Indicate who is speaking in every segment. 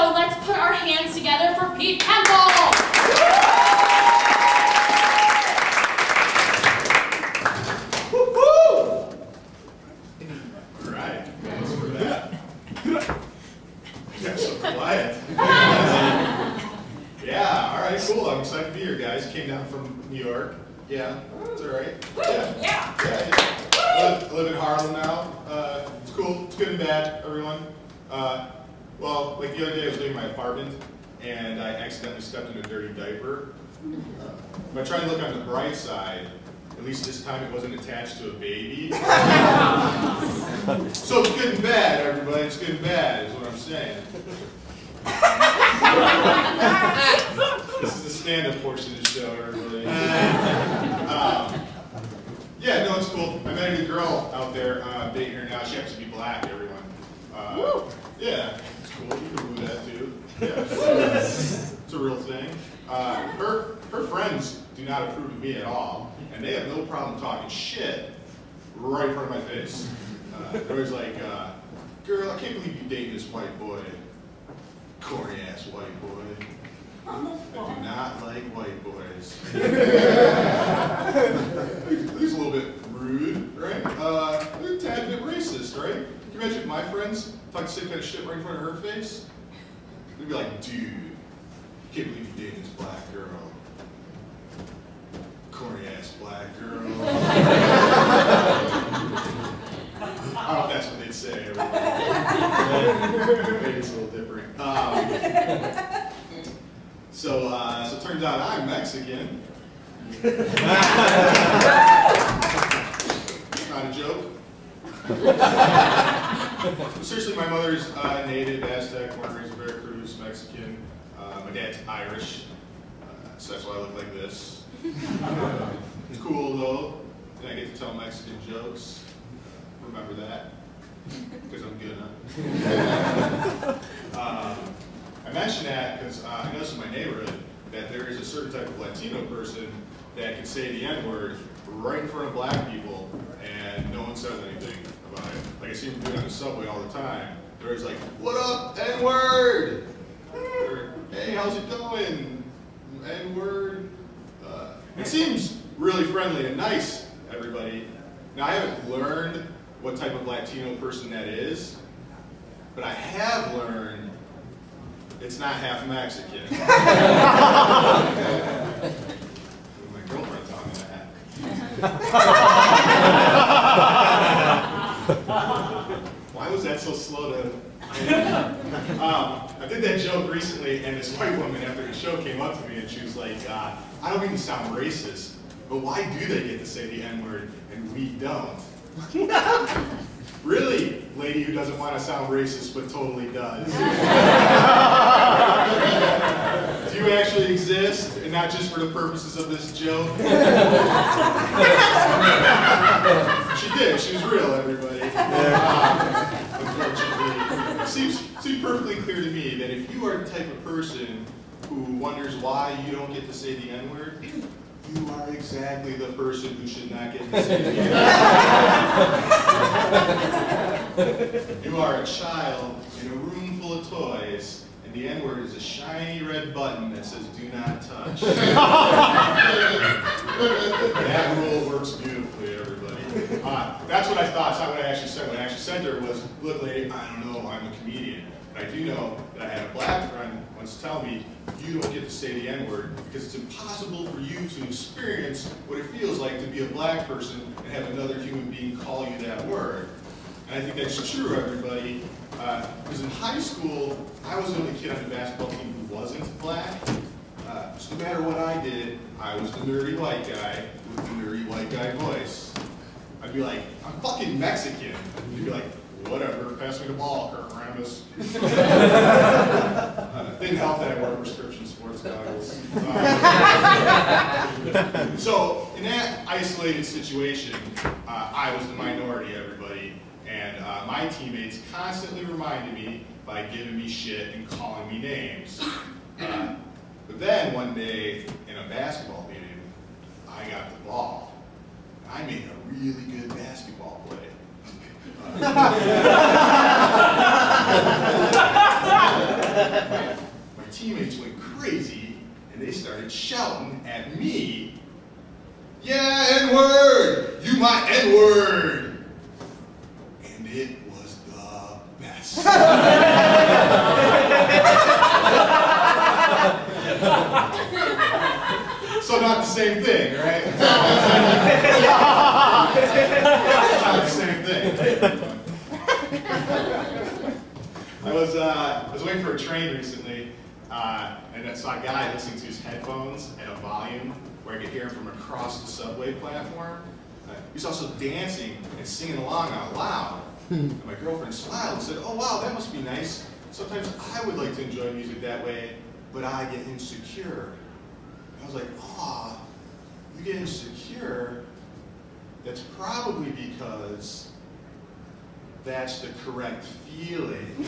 Speaker 1: So let's put our hands together for Pete Temple!
Speaker 2: Alright, thanks for that. Got so quiet. Yeah, alright, cool. I'm excited to be here, guys. Came down from New York. Yeah, it's alright. Yeah. I live in Harlem now. It's cool. It's good and bad, everyone. Well, like the other day I was leaving my apartment and I accidentally stepped in a dirty diaper. But I tried to look on the bright side. At least this time it wasn't attached to a baby. So it's good and bad, everybody. It's good and bad, is what I'm saying. This is the stand-up portion of the show, everybody. Yeah, no, it's cool. I met a new girl out there dating her now. She happens to be black, everyone. Yeah, it's cool. You can do that too. Yeah, it's a real thing. Her friends do not approve of me at all, and they have no problem talking shit right in front of my face. They're always like, girl, I can't believe you dating this white boy. Corny ass white boy. I do not like white boys. He's a little bit rude, right? A tad bit racist, right? Can you imagine if my friends talk the same kind of shit right in front of her face? They'd be like, dude, I can't believe you dated this black girl. Corny ass black girl. I don't know if that's what they'd say. Maybe it's a little different. So it turns out I'm Mexican. Not a joke. Seriously, my mother's native Aztec, born and raised in Veracruz, Mexican. My dad's Irish, so that's why I look like this. It's cool though, and I get to tell Mexican jokes. Remember that, because I'm gonna. I mention that because I noticed in my neighborhood that there is a certain type of Latino person that can say the N-word right in front of black people and no one says anything about it. Like I see them do it on the subway all the time. They're always like, what up, N-word? Or, hey, how's it going? N-word? It seems really friendly and nice, everybody. Now, I haven't learned what type of Latino person that is, but I have learned it's not half Mexican. My girlfriend taught me that. Why was that so slow to... I did that joke recently, and this white woman after the show came up to me and she was like, I don't mean to sound racist, but why do they get to say the N-word and we don't? Really, lady who doesn't want to sound racist but totally does. Do you actually exist, and not just for the purposes of this joke? She did. She was real, everybody. Unfortunately, it seems perfectly clear to me that if you are the type of person who wonders why you don't get to say the N-word, you are exactly the person who should not get to say the N-word. You are a child in a room full of toys, and the N-word is a shiny red button that says do not touch. That rule works beautifully, everybody. That's what I thought. It's not what I actually said. What I actually said to her was, look, lady, I don't know, I'm a comedian. But I do know that I had a black friend once tell me, you don't get to say the N-word because it's impossible for you to experience what it feels like to be a black person and have another human being call you that word. And I think that's true, everybody. Because in high school, I was the only kid on the basketball team who wasn't black. So no matter what I did, I was the nerdy white guy with the nerdy white guy voice. I'd be like, I'm fucking Mexican. You'd be like, whatever, pass me the ball, Kurt Rambis. Didn't help that I wore prescription sports goggles. So in that isolated situation, I was the minority, everybody, and my teammates constantly reminded me by giving me shit and calling me names. But then one day in a basketball meeting, I got the ball. I made a really good basketball play. I teammates went crazy and they started shouting at me, "Yeah, N-word! You my N-word!" And it was the best. So not the same thing, right? Not the same thing. I was waiting for a train recently, and I saw a guy listening to his headphones at a volume where I could hear him from across the subway platform. He was also dancing and singing along out loud. And my girlfriend smiled and said, "Oh wow, that must be nice. Sometimes I would like to enjoy music that way, but I get insecure." I was like, "Aw, you get insecure? That's probably because that's the correct feeling." You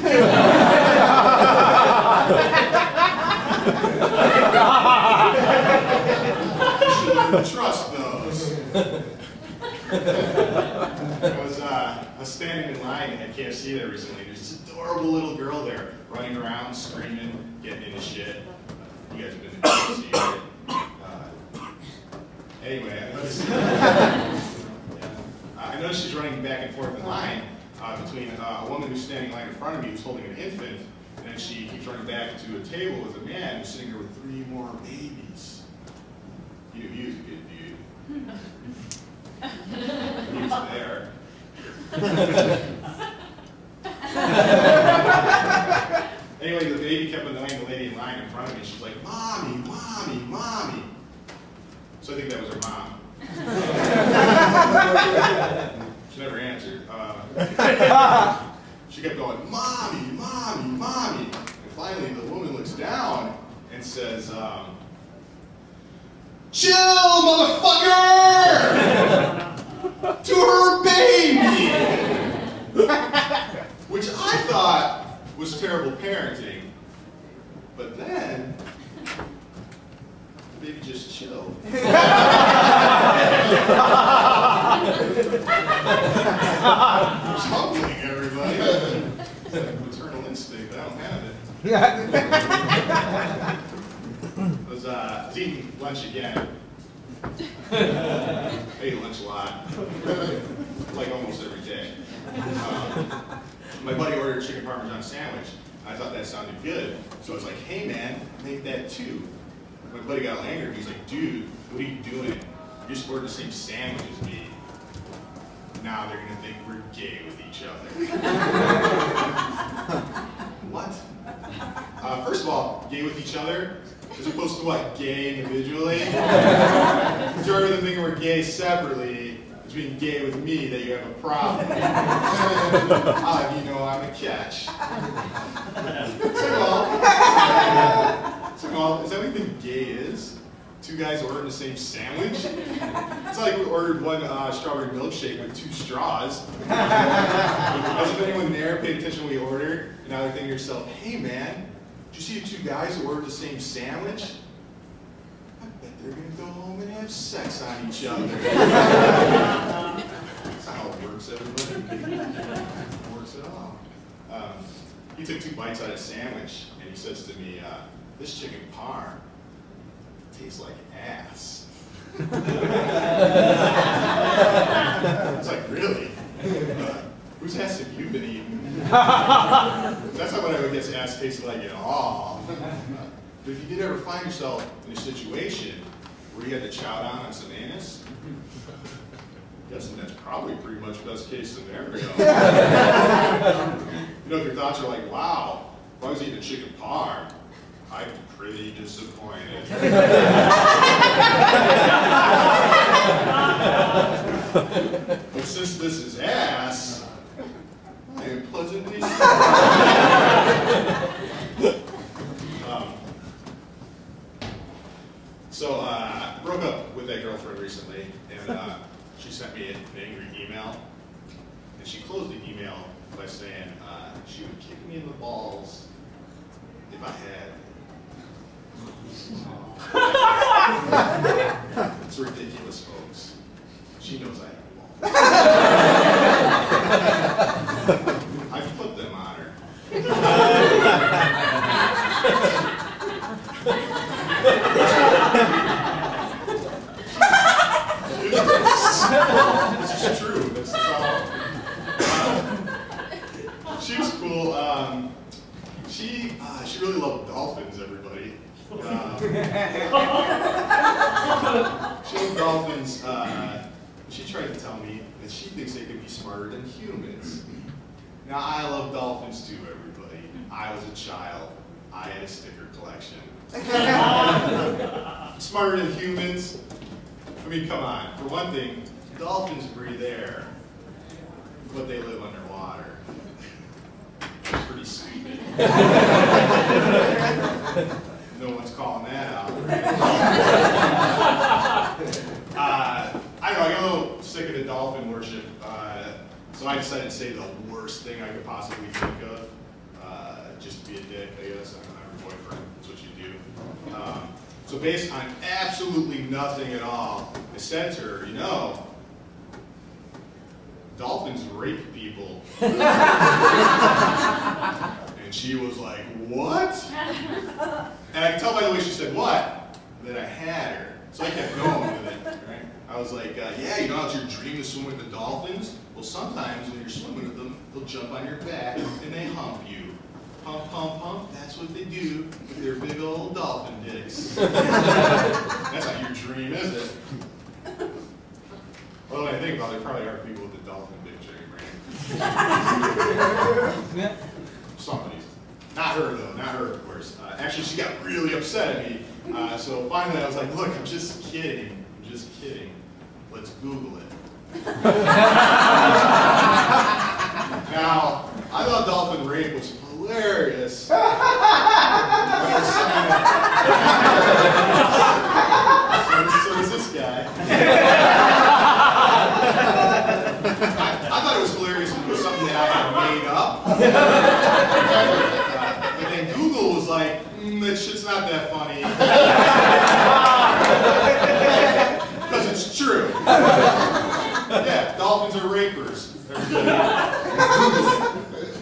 Speaker 2: should learn to trust those. I was standing in line at KFC there recently. There's this adorable little girl there running around, screaming, getting into shit. You guys have been to KFC, right? Anyway, I noticed she's running back and forth in line between a woman who's standing in line in front of me who's holding an infant, and then she keeps running back to a table with a man who's sitting there with 3 more babies. He was a good dude. He was there. Anyway, the baby kept annoying the lady in line in front of me. She's like, "Mommy, mommy, mommy." So I think that was her mom. She never answered. She kept going, "Mommy, mommy, mommy." And finally, the woman looks down and says, "Chill, motherfucker! To her baby!" Which I thought was terrible parenting. But then, the baby just chilled. It was humbling, everybody. It's like maternal instinct. I don't have it. I was eating lunch again. I eat lunch a lot, like almost every day. My buddy ordered a chicken parmesan sandwich. I thought that sounded good, so I was like, "Hey man, make that too." My buddy got angry. He's like, "Dude, what are you doing? You just ordered the same sandwich as me. Now they're gonna think we're gay with each other." What? First of all, gay with each other, as opposed to what? Gay individually? Because rather than thinking we're gay separately, it's being gay with me that you have a problem. You know I'm a catch. So, is that what you think gay is? 2 guys ordering the same sandwich? It's not like we ordered one strawberry milkshake with 2 straws. As if anyone there paid attention to what we ordered, and now they're thinking to yourself, "Hey man, did you see the 2 guys who ordered the same sandwich? I bet they're going to go home and have sex on each other." That's not how it works, everybody. It works at all. He took 2 bites out of his sandwich, and he says to me, "This chicken parm tastes like ass." It's like, really? Whose ass have you been eating? That's not what I would guess ass tastes like at all. But if you did ever find yourself in a situation where you had to chow down on some anus, I'm guessing that's probably pretty much best case scenario. You know, if your thoughts are like, "Wow, if I was eating a chicken parm, I'm pretty disappointed." But since this is ass, I am pleasantly surprised. So I broke up with that girlfriend recently, and she sent me an angry email. And she closed the email by saying she would kick me in the balls if I had. It's ridiculous, folks. She knows I have balls. I've put them on her. cool. She really loved dolphins, everybody. She loved dolphins. She tried to tell me that she thinks they could be smarter than humans. Now, I love dolphins too, everybody. I was a child. I had a sticker collection. Smarter than humans? I mean, come on. For one thing, dolphins breathe air, but they live underwater. That's pretty stupid. No one's calling that out. I know, I got a little sick of the dolphin worship, so I decided to say the worst thing I could possibly think of, just to be a dick, I guess. I'm your boyfriend, that's what you do. So based on absolutely nothing at all, I said to her, you know, dolphins rape people. And she was like, what? And I can tell by the way she said what, that I had her. So I kept going with it, right? I was like, yeah, you know how it's your dream to swim with the dolphins? Well, sometimes when you're swimming with them, they'll jump on your back and they hump you. Hump, hump, hump, that's what they do with their big old dolphin dicks. That's not your dream, is it? Well, when I think about it, there probably are people with the dolphin dick dream, right? Somebody's. Not her, though. Not her, of course. Actually, she got really upset at me. So finally, I was like, look, I'm just kidding. I'm just kidding. Let's Google it. Now, I thought dolphin rape was hilarious. So is this guy. I thought it was hilarious because it was something that I had made up. But then Google was like, that shit's not that funny. Because it's true. Yeah, dolphins are rapers.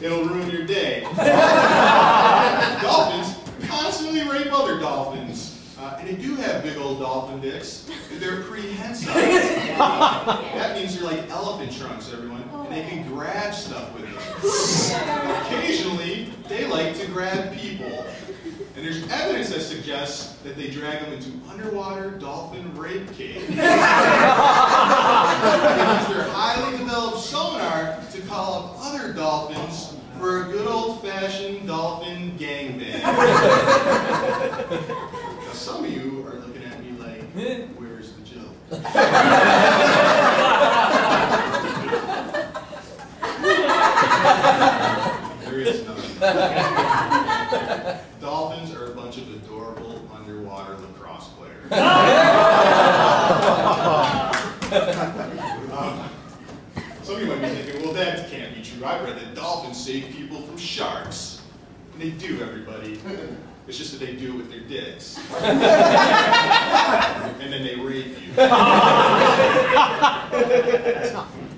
Speaker 2: It'll ruin your day. Dolphins constantly rape other dolphins. And they do have big old dolphin dicks. They're prehensile. That means they're like elephant trunks, everyone. And they can grab stuff with them. Occasionally, they like to grab people. And there's evidence that suggests that they drag them into underwater dolphin rape caves. They use their highly developed sonar to call up other dolphins for a good old-fashioned dolphin gangbang. Now, some of you are looking at me like, where's the joke? There is none. Dolphins are a bunch of adorable underwater lacrosse players. Some of you might be thinking, well, that can't be true. I've read that dolphins save people from sharks. And they do, everybody. It's just that they do it with their dicks. And then they rape you.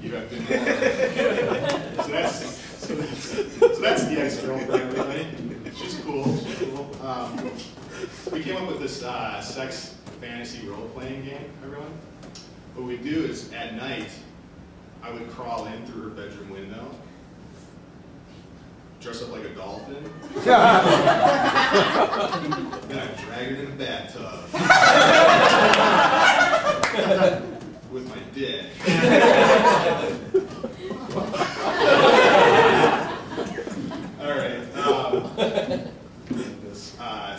Speaker 2: You have been there. So that's the ex-girlfriend, everybody. She's cool. She's cool. We came up with this sex fantasy role-playing game, everyone. What we do is, at night, I would crawl in through her bedroom window, dress up like a dolphin, then I'd drag her in a bathtub with my dick. All right.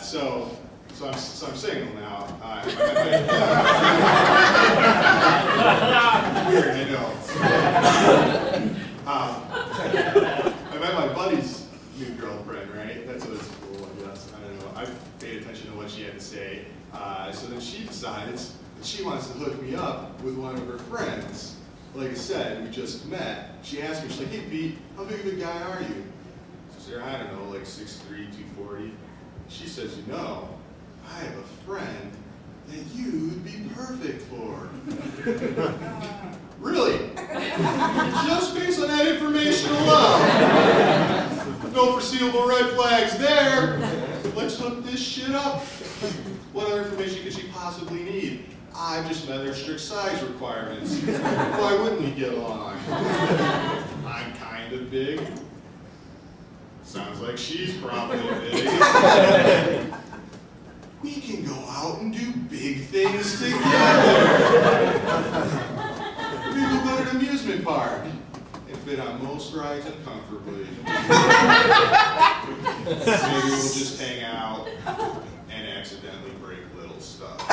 Speaker 2: So I'm single now. Weird, I know. I met my buddy's new girlfriend, right? That's always cool, I guess. I don't know. I paid attention to what she had to say. So then she decides that she wants to hook me up with one of her friends. Like I said, we just met. She asked me, she's like, hey Pete, how big of a guy are you? I said, I don't know, like 6'3", 240. She says, you know, I have a friend that you'd be perfect for. Really? Just based on that information alone. No foreseeable red flags there. Let's hook this shit up. What other information could she possibly need? I've just met her strict size requirements. Why wouldn't we get along? I'm kind of big. like she's probably big. We can go out and do big things together. We will go to an amusement park and fit on most rides uncomfortably. Maybe we'll just hang out and accidentally break little stuff.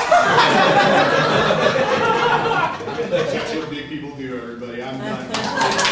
Speaker 2: That's what big people do, everybody. I'm done.